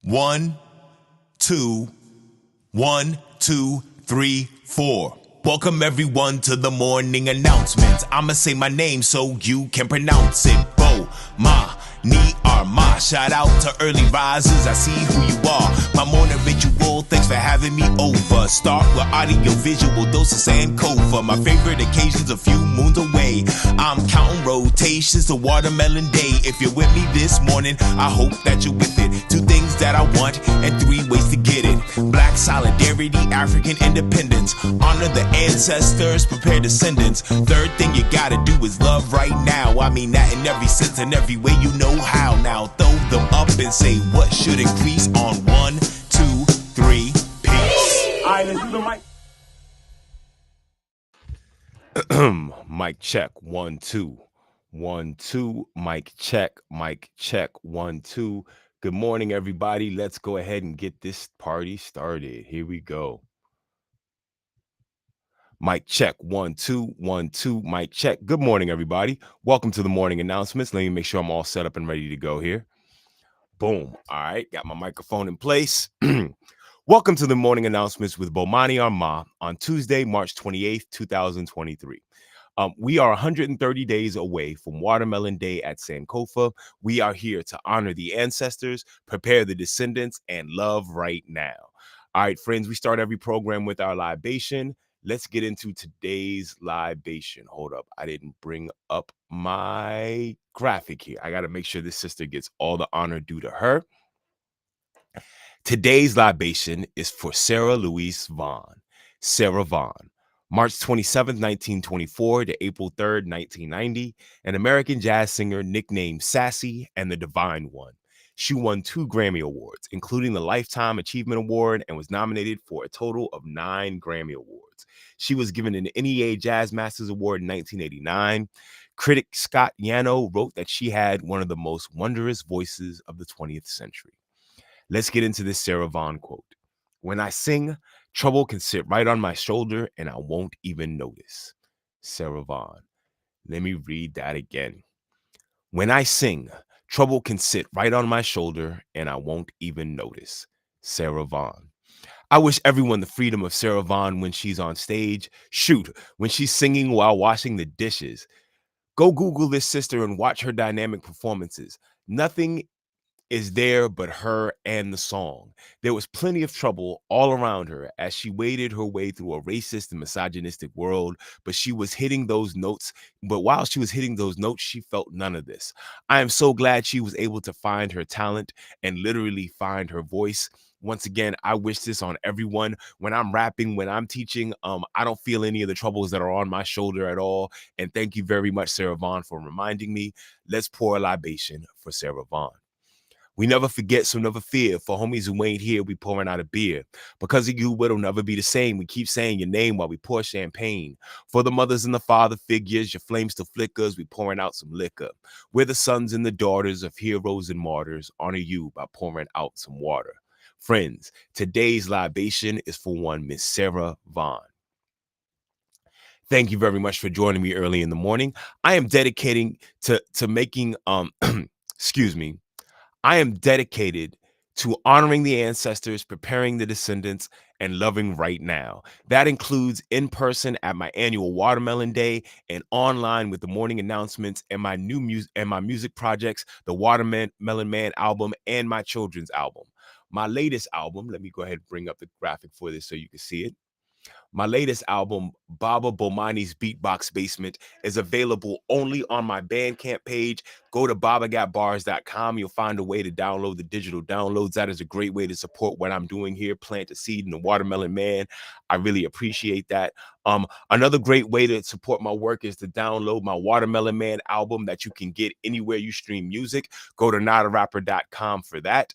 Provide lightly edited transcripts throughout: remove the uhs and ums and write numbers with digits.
1, 2, 1, 2, 3, 4. Welcome everyone to the morning announcements. I'ma say my name so you can pronounce it. Bomani Armah. Shout out to early risers, I see who you are. My morning ritual, thanks for having me over. Start with audiovisual, dose of Sankofa. My favorite occasions a few moons away. I'm counting rotations to watermelon day. If you're with me this morning, I hope that you're with it. 2 things that I want and 3 ways to get it. Black solidarity, African independence. Honor the ancestors, prepare descendants. 3rd thing you gotta do is love right now. I mean that in every sense and every way you know how. Now throw them up and say what should increase on 1, 2, 3, peace. All right, let's do the mic. Mic check, 1, 2. 1, 2. Mic check, 1, 2. Good morning, everybody. Let's go ahead and get this party started. Here we go. Mic check, 1, 2, 1, 2. Mic check. Good morning, everybody. Welcome to the morning announcements. Let me make sure I'm all set up and ready to go here. Boom. All right, got my microphone in place. Welcome to the morning announcements with Bomani Armah on Tuesday, March 28th, 2023. We are 130 days away from Watermelon Day at Sankofa. We are here to honor the ancestors, prepare the descendants, and love right now. All right, friends, we start every program with our libation. Let's get into today's libation. Hold up. I didn't bring up my graphic here. I got to make sure this sister gets all the honor due to her. Today's libation is for Sarah Louise Vaughan. Sarah Vaughan. March 27th, 1924 to April 3rd, 1990, an American jazz singer nicknamed Sassy and the Divine One. She won 2 Grammy Awards, including the Lifetime Achievement Award, and was nominated for a total of 9 Grammy Awards. She was given an NEA Jazz Masters Award in 1989. Critic Scott Yano wrote that she had one of the most wondrous voices of the 20th century. Let's get into this Sarah Vaughan quote. When I sing, trouble can sit right on my shoulder and I won't even notice. Sarah Vaughan. Let me read that again. When I sing, trouble can sit right on my shoulder and I won't even notice. Sarah Vaughan. I wish everyone the freedom of Sarah Vaughan when she's on stage. Shoot, when she's singing while washing the dishes. Go Google this sister and watch her dynamic performances. Nothing is there but her and the song. There was plenty of trouble all around her as she waded her way through a racist and misogynistic world, but she was hitting those notes. But while she was hitting those notes, she felt none of this. I am so glad she was able to find her talent and literally find her voice. Once again, I wish this on everyone. When I'm rapping, when I'm teaching, I don't feel any of the troubles that are on my shoulder at all. And thank you very much, Sarah Vaughan, for reminding me. Let's pour a libation for Sarah Vaughan. We never forget, so never fear. For homies who ain't here, we pouring out a beer. Because of you, it'll never be the same. We keep saying your name while we pour champagne. For the mothers and the father figures, your flame still flickers, we pouring out some liquor. We're the sons and the daughters of heroes and martyrs. Honor you by pouring out some water. Friends, today's libation is for one Miss Sarah Vaughan. Thank you very much for joining me early in the morning. I am dedicating to making, excuse me, I am dedicated to honoring the ancestors, preparing the descendants, and loving right now. That includes in person at my annual Watermelon Day and online with the morning announcements and my new music and my music projects, the Watermelon Man album and my children's album. My latest album, let me go ahead and bring up the graphic for this so you can see it. My latest album, Bomani's Beatbox Basement, is available only on my Bandcamp page. Go to babagotbars.com. You'll find a way to download the digital downloads. That is a great way to support what I'm doing here. Plant a seed in the Watermelon Man. I really appreciate that. Another great way to support my work is to download my Watermelon Man album that you can get anywhere you stream music. Go to notarapper.com for that.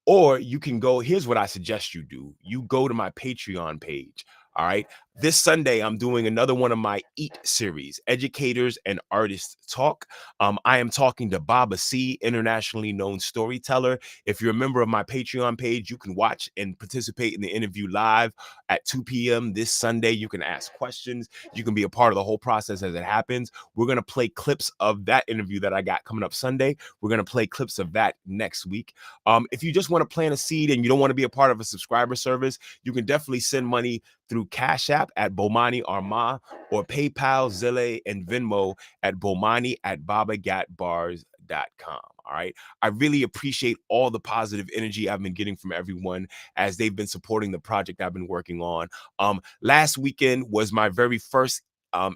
Or you can go, here's what I suggest you do. You go to my Patreon page. All right. This Sunday, I'm doing another one of my EAT series, Educators and Artists Talk. I am talking to Baba C, internationally known storyteller. If you're a member of my Patreon page, you can watch and participate in the interview live at 2 p.m. this Sunday. You can ask questions. You can be a part of the whole process as it happens. We're going to play clips of that interview that I got coming up Sunday. We're going to play clips of that next week. If you just want to plant a seed and you don't want to be a part of a subscriber service, you can definitely send money through Cash App at Bomani Armah or PayPal, Zelle, and Venmo at bomani@babagatbars.com. All right. I really appreciate all the positive energy I've been getting from everyone as they've been supporting the project I've been working on. Last weekend was my very first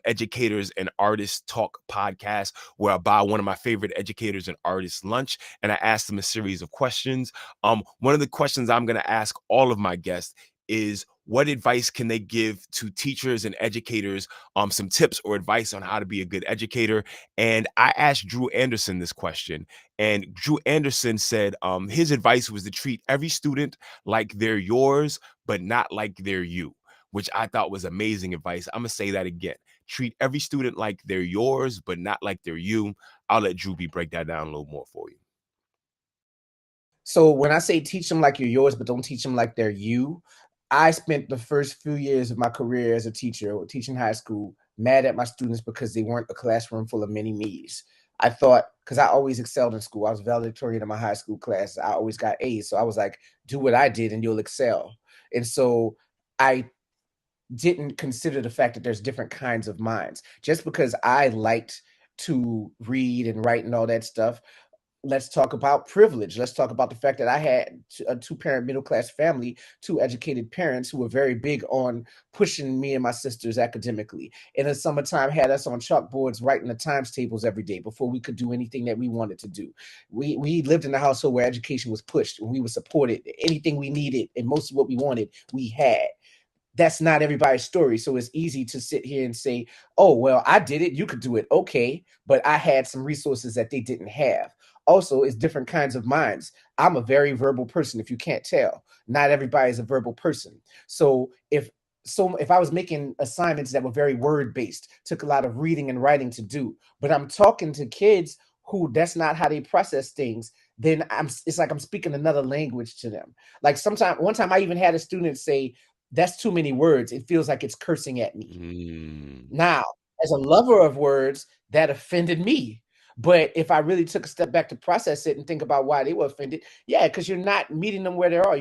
Educators and Artists Talk podcast, where I buy one of my favorite educators and artists lunch and I ask them a series of questions. One of the questions I'm going to ask all of my guests is, what advice can they give to teachers and educators, some tips or advice on how to be a good educator? And I asked Drew Anderson this question, and Drew Anderson said his advice was to treat every student like they're yours, but not like they're you, which I thought was amazing advice. I'm gonna say that again. Treat every student like they're yours, but not like they're you. I'll let Drew break that down a little more for you. So when I say teach them like you're yours, but don't teach them like they're you, I spent the first few years of my career as a teacher, teaching high school, mad at my students because they weren't a classroom full of mini me's. I thought, because I always excelled in school, I was valedictorian in my high school class. I always got A's. So I was like, do what I did and you'll excel. And so I didn't consider the fact that there's different kinds of minds. Just because I liked to read and write and all that stuff, let's talk about privilege. Let's talk about the fact that I had a two-parent middle-class family, two educated parents who were very big on pushing me and my sisters academically. In the summertime, had us on chalkboards writing the times tables every day before we could do anything that we wanted to do. We lived in a household where education was pushed and we were supported. Anything we needed and most of what we wanted, we had. That's not everybody's story. So it's easy to sit here and say, oh, well, I did it. You could do it. Okay. But I had some resources that they didn't have. Also, it's different kinds of minds. I'm a very verbal person, if you can't tell. Not everybody is a verbal person. So if I was making assignments that were very word based, took a lot of reading and writing to do, but I'm talking to kids who that's not how they process things, then it's like I'm speaking another language to them. Like one time I even had a student say, that's too many words. It feels like it's cursing at me. Now, as a lover of words, that offended me. But if I really took a step back to process it and think about why they were offended, yeah, because you're not meeting them where they are.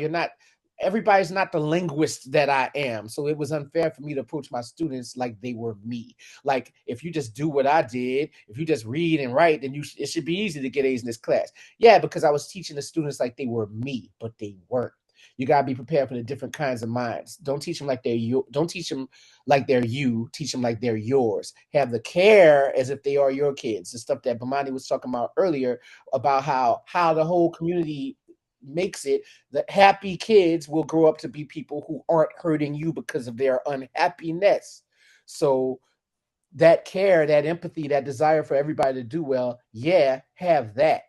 Everybody's not the linguist that I am. So it was unfair for me to approach my students like they were me. Like, if you just do what I did, if you just read and write, then it should be easy to get A's in this class. Yeah, because I was teaching the students like they were me, but they weren't. You gotta be prepared for the different kinds of minds. Don't teach them like they're you. Don't teach them like they're you. Teach them like they're yours. Have the care as if they are your kids. The stuff that Bomani was talking about earlier about how the whole community makes it that happy kids will grow up to be people who aren't hurting you because of their unhappiness. So that care, that empathy, that desire for everybody to do well, yeah, have that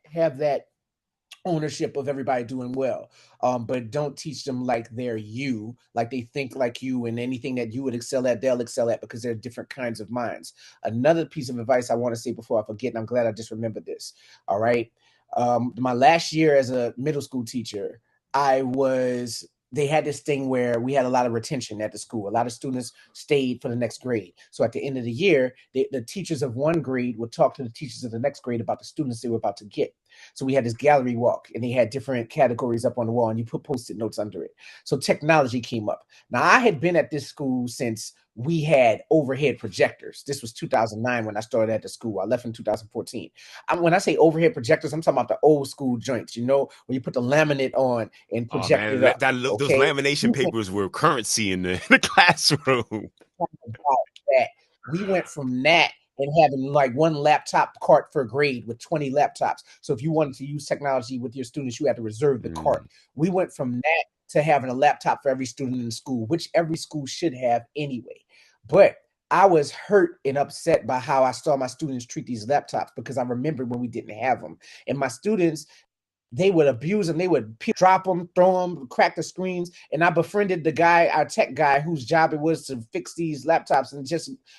ownership of everybody doing well, but don't teach them like they're you, like they think like you, and anything that you would excel at, they'll excel at, because they're different kinds of minds. Another piece of advice I want to say before I forget, and I'm glad I just remembered this. All right. My last year as a middle school teacher, they had this thing where we had a lot of retention at the school. A lot of students stayed for the next grade. So at the end of the year, the teachers of one grade would talk to the teachers of the next grade about the students they were about to get. So we had this gallery walk, and they had different categories up on the wall, and you put Post-it notes under it. So technology came up. Now, I had been at this school since we had overhead projectors. This was 2009 when I started at the school. I left in 2014. When I say overhead projectors, I'm talking about the old school joints, where you put the laminate on and project it up. Those lamination papers were currency in the classroom. We went from that and having like one laptop cart per grade with 20 laptops. So if you wanted to use technology with your students, you had to reserve the cart. We went from that to having a laptop for every student in the school, which every school should have anyway. But I was hurt and upset by how I saw my students treat these laptops, because I remembered when we didn't have them. And my students, they would abuse them. They would drop them, throw them, crack the screens. And I befriended the guy, our tech guy, whose job it was to fix these laptops. And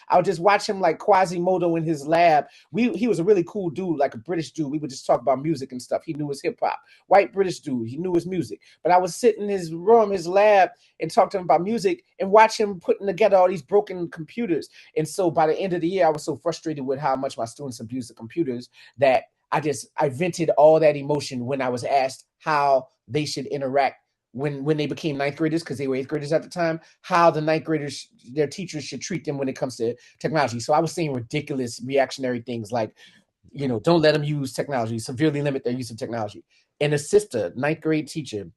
I would just watch him like Quasimodo in his lab. He was a really cool dude, like a British dude. We would just talk about music and stuff. He knew his hip hop. White British dude. He knew his music. But I would sit in his room, his lab, and talk to him about music and watch him putting together all these broken computers. And so by the end of the year, I was so frustrated with how much my students abuse the computers that I vented all that emotion when I was asked how they should interact when they became ninth graders, because they were eighth graders at the time, how the ninth graders, their teachers should treat them when it comes to technology. So I was saying ridiculous reactionary things like, don't let them use technology, severely limit their use of technology. And a sister, ninth grade teacher,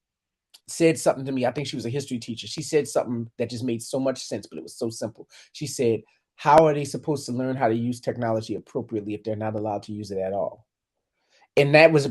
said something to me. I think she was a history teacher. She said something that just made so much sense, but it was so simple. She said, how are they supposed to learn how to use technology appropriately if they're not allowed to use it at all? And it was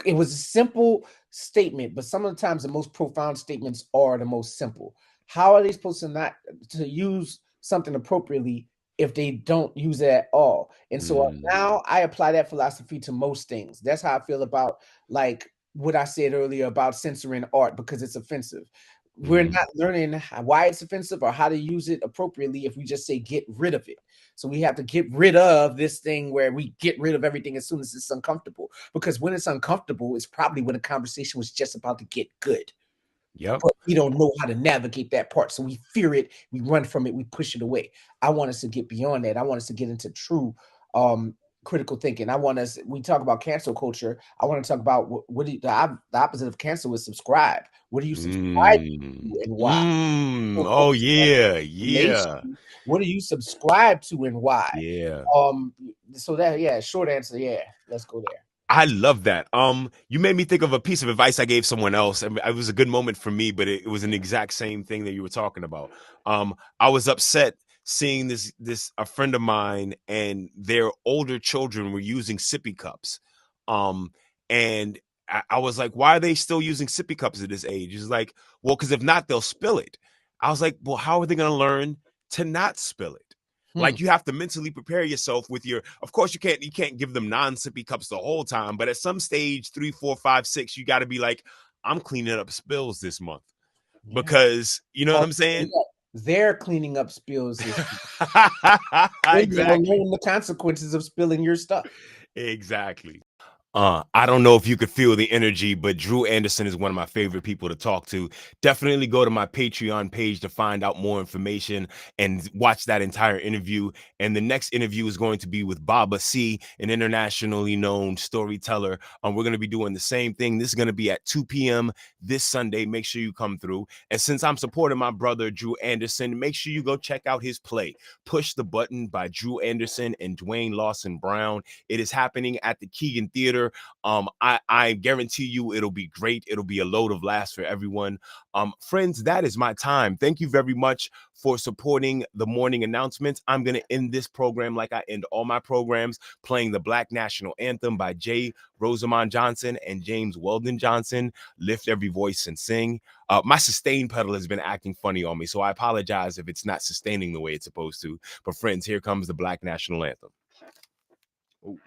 a simple statement, but some of the times the most profound statements are the most simple. How are they supposed to use something appropriately if they don't use it at all? And so now I apply that philosophy to most things. That's how I feel about like what I said earlier about censoring art because it's offensive. We're not learning why it's offensive or how to use it appropriately if we just say get rid of it. So we have to get rid of this thing where we get rid of everything as soon as it's uncomfortable. Because when it's uncomfortable, it's probably when the conversation was just about to get good. Yep. But we don't know how to navigate that part. So we fear it, we run from it, we push it away. I want us to get beyond that. I want us to get into true critical thinking. We talk about cancel culture. I want to talk about the opposite of cancel is subscribe. What do you subscribe to and why? Oh yeah. What do you subscribe to and why? Yeah. Short answer, yeah. Let's go there. I love that. You made me think of a piece of advice I gave someone else. I mean, it was a good moment for me, but it was an exact same thing that you were talking about. I was upset seeing a friend of mine and their older children were using sippy cups. And I was like, why are they still using sippy cups at this age? He's like, well, because if not, they'll spill it. I was like, well, how are they going to learn to not spill it? Like you have to mentally prepare yourself with of course you can't give them non-sippy cups the whole time, but at some stage 3, 4, 5, 6, you got to be like, I'm cleaning up spills this month because you know what I'm saying? They're cleaning up spills. Exactly. Learn the consequences of spilling your stuff. Exactly. I don't know if you could feel the energy, but Drew Anderson is one of my favorite people to talk to. Definitely go to my Patreon page to find out more information and watch that entire interview. And the next interview is going to be with Baba C, an internationally known storyteller. We're going to be doing the same thing. This is going to be at 2 p.m. this Sunday. Make sure you come through. And since I'm supporting my brother, Drew Anderson, make sure you go check out his play, Push the Button by Drew Anderson and Dwayne Lawson Brown. It is happening at the Keegan Theater. I guarantee you it'll be great. It'll be a load of laughs for everyone. Friends, that is my time. Thank you very much for supporting the morning announcements. I'm going to end this program like I end all my programs, playing the Black National Anthem by J. Rosamond Johnson and James Weldon Johnson. Lift every voice and sing. My sustain pedal has been acting funny on me, so I apologize if it's not sustaining the way it's supposed to. But friends, here comes the Black National Anthem. Ooh.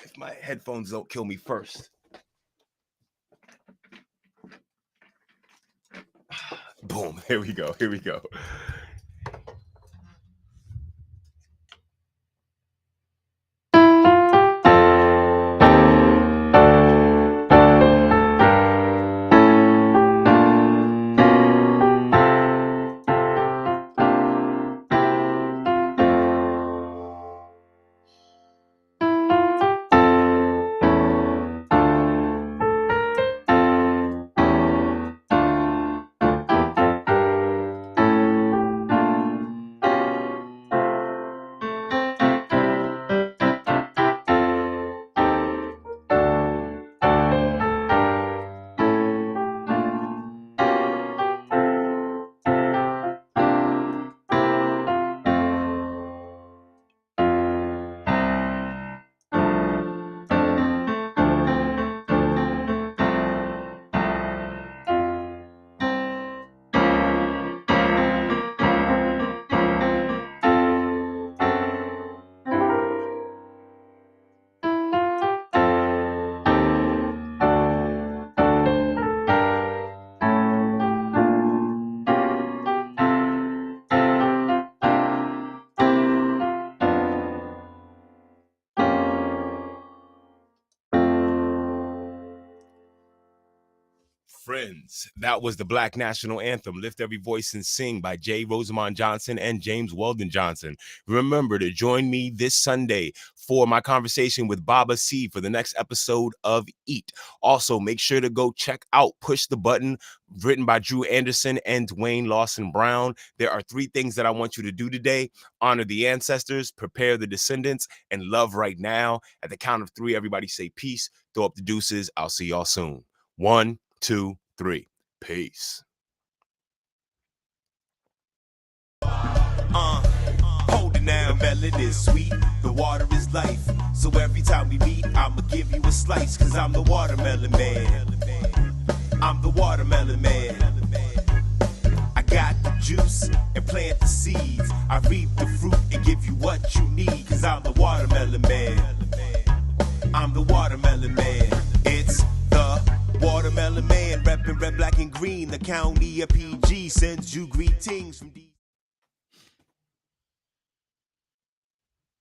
If my headphones don't kill me first. Boom. Here we go. Here we go. Friends, that was the Black National Anthem, Lift Every Voice and Sing by J. Rosamond Johnson and James Weldon Johnson. Remember to join me this Sunday for my conversation with Baba C for the next episode of Eat. Also, make sure to go check out Push the Button, written by Drew Anderson and Dwayne Lawson Brown. There are 3 things that I want you to do today: honor the ancestors, prepare the descendants, and love right now. At the count of 3, everybody say peace. Throw up the deuces. I'll see y'all soon. 1, 2, 3. Peace. Hold it now, melon is sweet, the water is life. So every time we meet, I'ma give you a slice, cause I'm the watermelon man. I'm the watermelon man. I got the juice and plant the seeds. I reap the fruit and give you what you need, cause I'm the watermelon man. I'm the watermelon man. It's the Watermelon Man, reppin' red, black, and green. The county of PG sends you greetings from